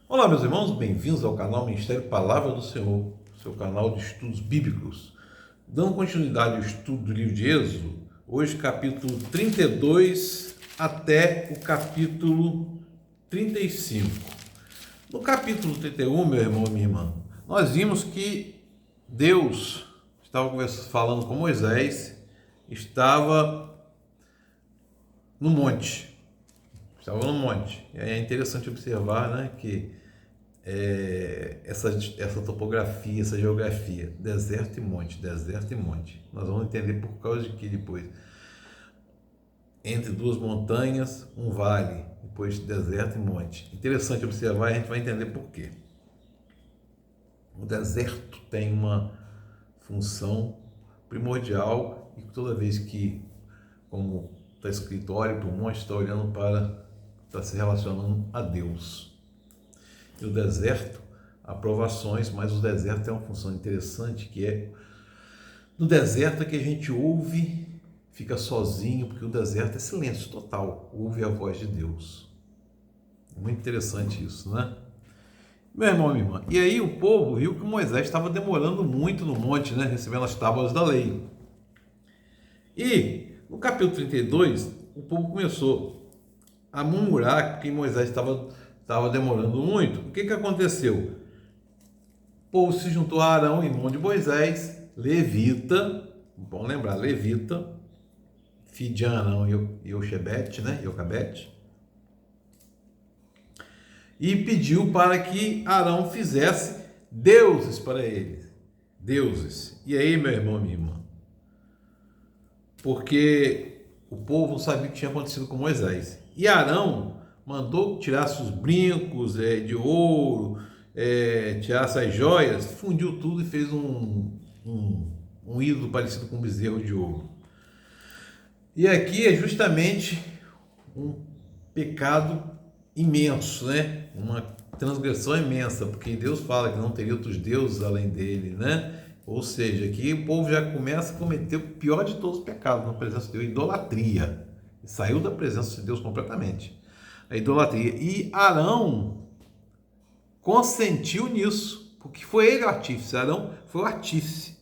Olá, meus irmãos, bem-vindos ao canal Ministério Palavra do Senhor, seu canal de estudos bíblicos. Dando continuidade ao estudo do livro de Êxodo, hoje capítulo 32 até o capítulo 35. No capítulo 31, meu irmão e minha irmã, nós vimos que Deus estava falando com Moisés, estava no monte. Estava no monte. E é interessante observar, né, que essa topografia, essa geografia, deserto e monte, deserto e monte. Nós vamos entender por causa de que depois. Entre duas montanhas, um vale, depois deserto e monte. Interessante observar e a gente vai entender por quê. O deserto tem uma função primordial e toda vez que, como está escrito, olha para o monte, está olhando está se relacionando a Deus. E o deserto, há provações, mas o deserto tem uma função interessante, que é no deserto é que a gente ouve, fica sozinho, porque o deserto é silêncio total, ouve a voz de Deus. É muito interessante isso, né? Meu irmão e minha irmã, e aí o povo viu que Moisés estava demorando muito no monte, né, recebendo as tábuas da lei. E no capítulo 32, o povo começou a murmurar que Moisés estava demorando muito. O que aconteceu? O povo se juntou a Arão, irmão de Moisés, levita, bom lembrar, levita, filho de Arão e Yochebete, né, Yocabete, e pediu para que Arão fizesse deuses para eles. Deuses. E aí, meu irmão e minha irmã? Porque o povo não sabia o que tinha acontecido com Moisés. E Arão mandou tirasse os brincos de ouro, tirasse as joias, fundiu tudo e fez um ídolo parecido com um bezerro de ouro. E aqui é justamente um pecado imenso, né? Uma transgressão imensa, porque Deus fala que não teria outros deuses além dele, né? Ou seja, aqui o povo já começa a cometer o pior de todos os pecados na presença de Deus, idolatria. Saiu da presença de Deus completamente. A idolatria. E Arão consentiu nisso, porque foi ele o artífice. Arão foi o artífice.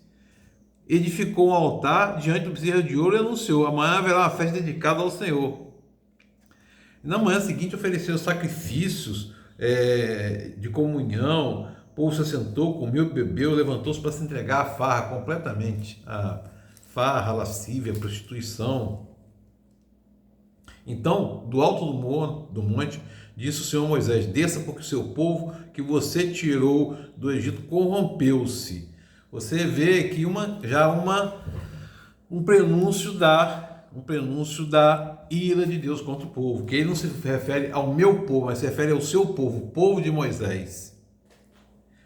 Edificou um altar diante do bezerro de ouro e anunciou: amanhã haverá uma festa dedicada ao Senhor. Na manhã seguinte ofereceu sacrifícios de comunhão, o povo se assentou, comeu, bebeu, levantou-se para se entregar à farra completamente, a farra, a lascívia, a prostituição. Então, do alto do monte, disse o Senhor a Moisés: desça, porque o seu povo que você tirou do Egito corrompeu-se. Você vê aqui um prenúncio da ira de Deus contra o povo, que ele não se refere ao meu povo, mas se refere ao seu povo, o povo de Moisés.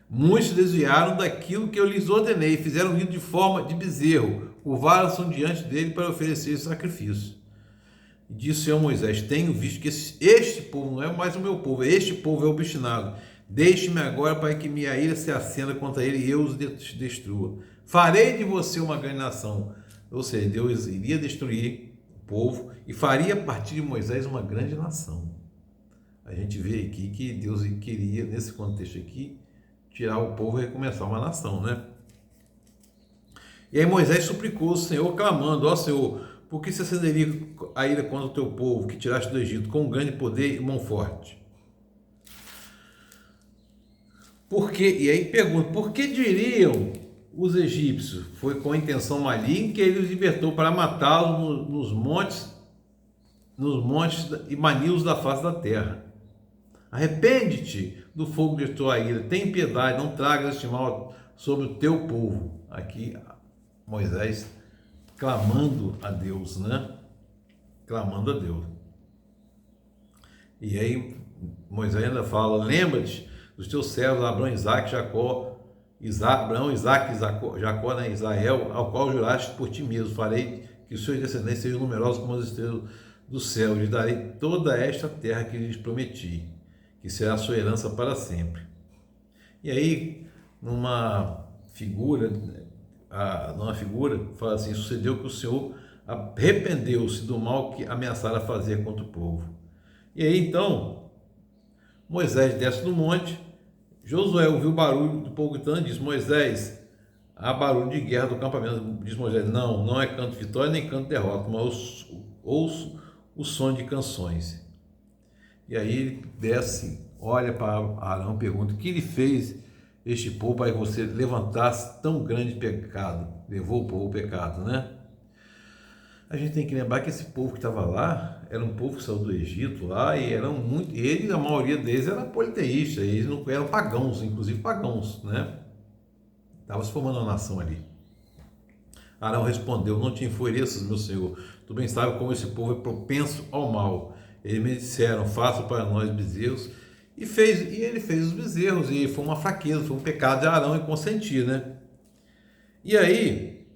Muitos desviaram daquilo que eu lhes ordenei, fizeram ídolo de forma de bezerro, curvaram-se diante dele para oferecer sacrifício. E disse o Senhor a Moisés: tenho visto que este povo não é mais o meu povo, este povo é obstinado. Deixe-me agora para que minha ira se acenda contra ele e eu os destrua. Farei de você uma grande nação. Ou seja, Deus iria destruir o povo e faria a partir de Moisés uma grande nação. A gente vê aqui que Deus queria, nesse contexto aqui, tirar o povo e recomeçar uma nação, né? E aí Moisés suplicou ao Senhor, clamando: ó Senhor, por que se acenderia a ira contra o teu povo, que tiraste do Egito, com grande poder e mão forte? E aí pergunta: por que diriam os egípcios? Foi com a intenção maligna que ele os libertou para matá-los nos montes e bani-los da face da terra. Arrepende-te do fogo de tua ira, tem piedade, não tragas este mal sobre o teu povo. Aqui Moisés clamando a Deus, né? Clamando a Deus. E aí Moisés ainda fala: lembra-te dos teus servos Abraão, Isaac, Jacó, Jacó, né, Israel, ao qual juraste por ti mesmo: farei que os seus descendentes sejam numerosos como as estrelas do céu, lhes darei toda esta terra que lhes prometi, que será a sua herança para sempre. E aí, numa figura, fala assim: sucedeu que o Senhor arrependeu-se do mal que ameaçara fazer contra o povo. E aí, então, Moisés desce do monte. Josué ouviu o barulho do povo gritando e disse: Moisés, há barulho de guerra do acampamento. Diz Moisés: Não, não é canto de vitória nem canto de derrota, mas ouço o som de canções. E aí ele desce, olha para Arão e pergunta: O que ele fez este povo para que você levantasse tão grande pecado? Levou o povo ao pecado, né? A gente tem que lembrar que esse povo que estava lá era um povo que saiu do Egito lá e eram muito. A maioria deles era politeísta, eles não eram pagãos, inclusive pagãos, né? Estava se formando uma nação ali. Arão respondeu: Não te enfureças, meu senhor. Tu bem sabe como esse povo é propenso ao mal. Eles me disseram: Faça para nós bezerros. E ele fez os bezerros, e foi uma fraqueza, foi um pecado de Arão em consentir, né? E aí,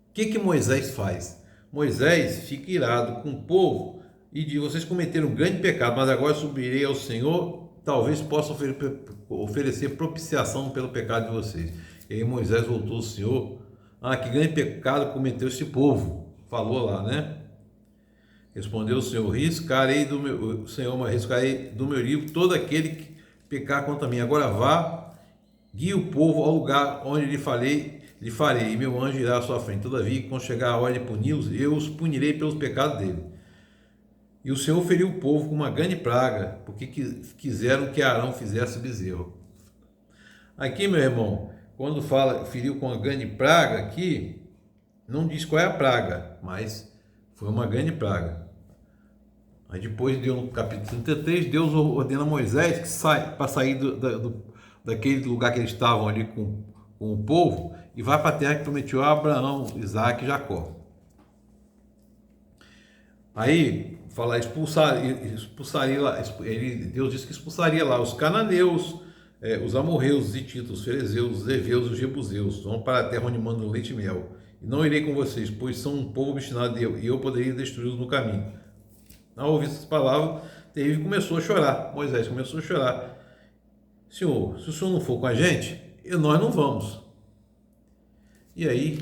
o que Moisés faz? Moisés fica irado com o povo e diz: Vocês cometeram um grande pecado, mas agora subirei ao Senhor, talvez possa oferecer propiciação pelo pecado de vocês. E aí Moisés voltou ao Senhor: que grande pecado cometeu este povo. Falou lá, né? Respondeu o Senhor: riscarei do meu livro todo aquele que pecar contra mim. Agora vá, guie o povo ao lugar onde lhe farei, e meu anjo irá à sua frente. Todavia, quando chegar a hora de puni-los, eu os punirei pelos pecados dele. E o Senhor feriu o povo com uma grande praga, porque quiseram que Arão fizesse bezerro. Aqui, meu irmão, quando fala feriu com uma grande praga, aqui não diz qual é a praga, mas foi uma grande praga. Aí depois, no capítulo 33, Deus ordena a Moisés que para sair daquele lugar que eles estavam ali com o povo e vai para a terra que prometeu a Abraão, Isaac e Jacó. Aí fala, expulsaria lá, Deus disse que expulsaria lá os cananeus, os amorreus, os hititas, os ferezeus, os heveus, os jebuseus. Vão para a terra onde mandam leite e mel. E não irei com vocês, pois são um povo obstinado e eu poderia destruí-los no caminho. Ao ouvir essas palavras, Davi começou a chorar. Moisés começou a chorar. Senhor, se o Senhor não for com a gente, nós não vamos. E aí,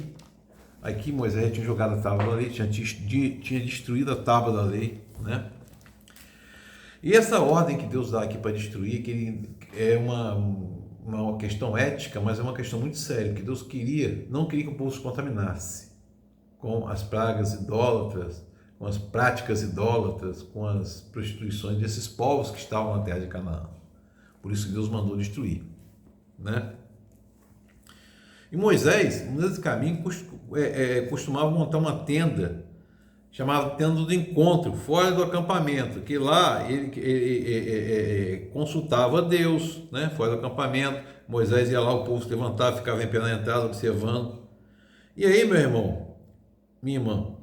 aqui Moisés tinha jogado a tábua da lei, tinha destruído a tábua da lei, né? E essa ordem que Deus dá aqui para destruir, que é uma questão ética, mas é uma questão muito séria, que Deus não queria que o povo se contaminasse com as pragas idólatras, com as práticas idólatras, com as prostituições desses povos que estavam na terra de Canaã. Por isso que Deus mandou destruir, né? E Moisés, nesse caminho, costumava montar uma tenda, chamada tenda do encontro, fora do acampamento, que lá ele consultava a Deus, né? Fora do acampamento. Moisés ia lá, o povo se levantava, ficava em pé na entrada, observando. E aí, meu irmão, minha irmã,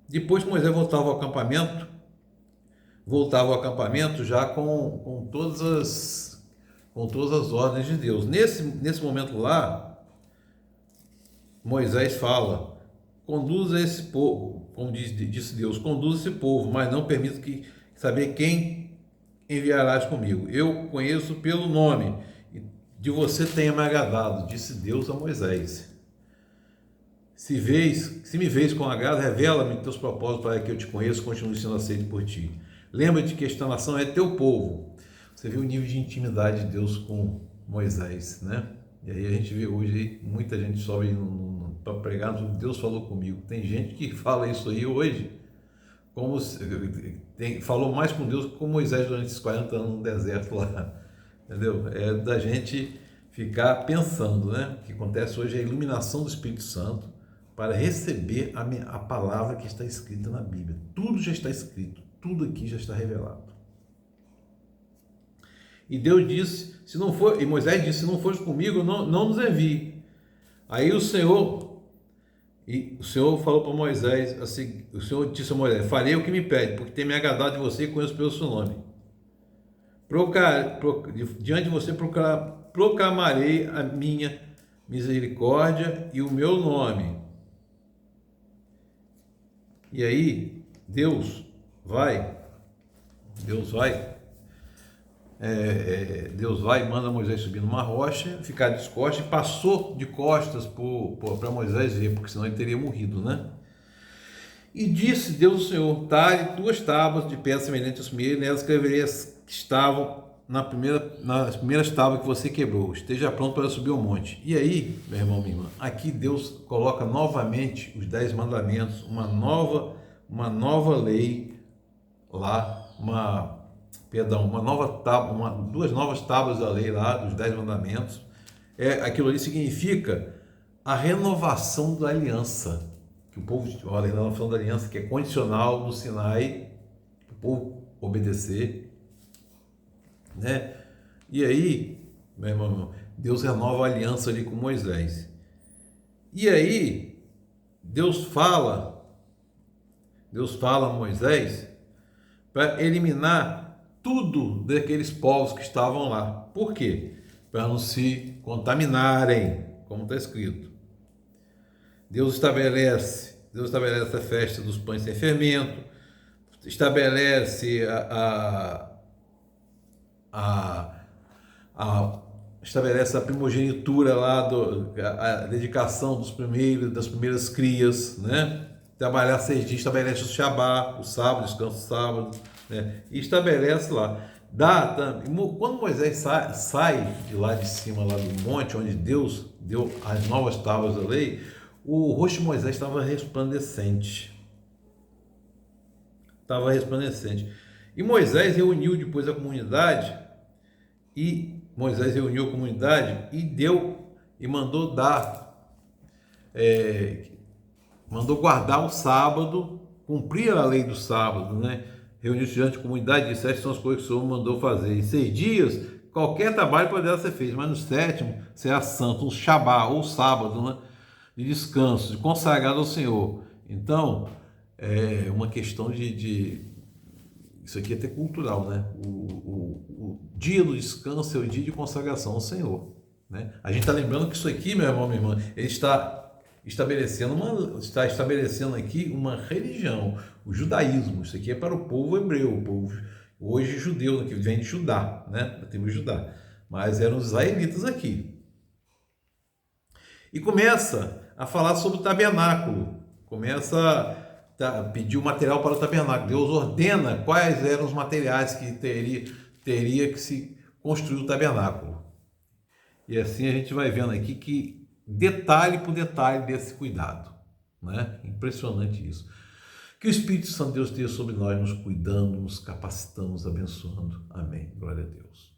depois que Moisés voltava ao acampamento já com todas as ordens de Deus. Nesse momento lá, Moisés fala: conduza esse povo, como disse Deus, conduza esse povo, mas não permito saber quem enviarás comigo. Eu conheço pelo nome, e de você tenha me agradado, disse Deus a Moisés. Se me vês com agrado, revela-me teus propósitos para que eu te conheça e continue sendo aceito por ti. Lembra-te que esta nação é teu povo. Você vê o nível de intimidade de Deus com Moisés, né? E aí a gente vê hoje, muita gente sobe para pregar, Deus falou comigo. Tem gente que fala isso aí hoje, falou mais com Deus que com Moisés durante esses 40 anos no deserto lá, entendeu? É da gente ficar pensando, né? O que acontece hoje é a iluminação do Espírito Santo para receber a palavra que está escrita na Bíblia. Tudo já está escrito, tudo aqui já está revelado. E Deus disse, e Moisés disse: se não fores comigo, não nos envie. Aí o Senhor falou para Moisés, assim, o Senhor disse a Moisés: farei o que me pede, porque tem me agradado de você e conheço pelo seu nome. Diante de você proclamarei a minha misericórdia e o meu nome. E aí, Deus vai e manda Moisés subir numa rocha, ficar de costas, e passou de costas para Moisés ver, porque senão ele teria morrido, né? E disse Deus ao Senhor: talhe 2 tábuas de pedra semelhante aos primeiros, e nelas escreverei as que estavam nas primeiras tábuas que você quebrou. Esteja pronto para subir ao monte. E aí, meu irmão, minha irmã, aqui Deus coloca novamente os 10 mandamentos, uma nova lei lá, uma nova tábua, 2 novas tábuas da lei lá, dos 10 mandamentos. Aquilo ali significa a renovação da aliança. Que o povo, olha, a renovação da aliança que é condicional no Sinai, o povo obedecer, né? E aí, meu irmão, Deus renova a aliança ali com Moisés. E aí, Deus fala a Moisés para eliminar tudo daqueles povos que estavam lá. Por quê? Para não se contaminarem, como está escrito. Deus estabelece a festa dos pães sem fermento, estabelece estabelece a primogenitura lá, a dedicação das primeiras crias, né? Trabalhar 6 dias, estabelece o Shabá, o sábado, descanso sábado, né? E estabelece lá. Quando Moisés sai de lá de cima, lá do monte, onde Deus deu as novas tábuas da lei, o rosto de Moisés estava resplandecente. E Moisés reuniu depois a comunidade, e mandou guardar o sábado, cumprir a lei do sábado, né? Reuniu-se diante da comunidade e disse: essas são as coisas que o Senhor mandou fazer. Em 6 dias, qualquer trabalho poderá ser feito, mas no 7º será santo, um Shabá, ou sábado, né? De descanso, de consagrado ao Senhor. Então, é uma questão isso aqui é até cultural, né? O dia do descanso é o dia de consagração ao Senhor, né? A gente está lembrando que isso aqui, meu irmão, minha irmã, ele está estabelecendo aqui uma religião, o judaísmo. Isso aqui é para o povo hebreu, o povo hoje judeu, que vem de Judá, né? Da tribo de Judá, mas eram os israelitas aqui. E começa a falar sobre o tabernáculo, começa a pedir o material para o tabernáculo. Deus ordena quais eram os materiais que teria que se construir o tabernáculo. E assim a gente vai vendo aqui que detalhe por detalhe desse cuidado, né? Impressionante isso. Que o Espírito Santo de Deus esteja sobre nós, nos cuidando, nos capacitando, nos abençoando. Amém. Glória a Deus.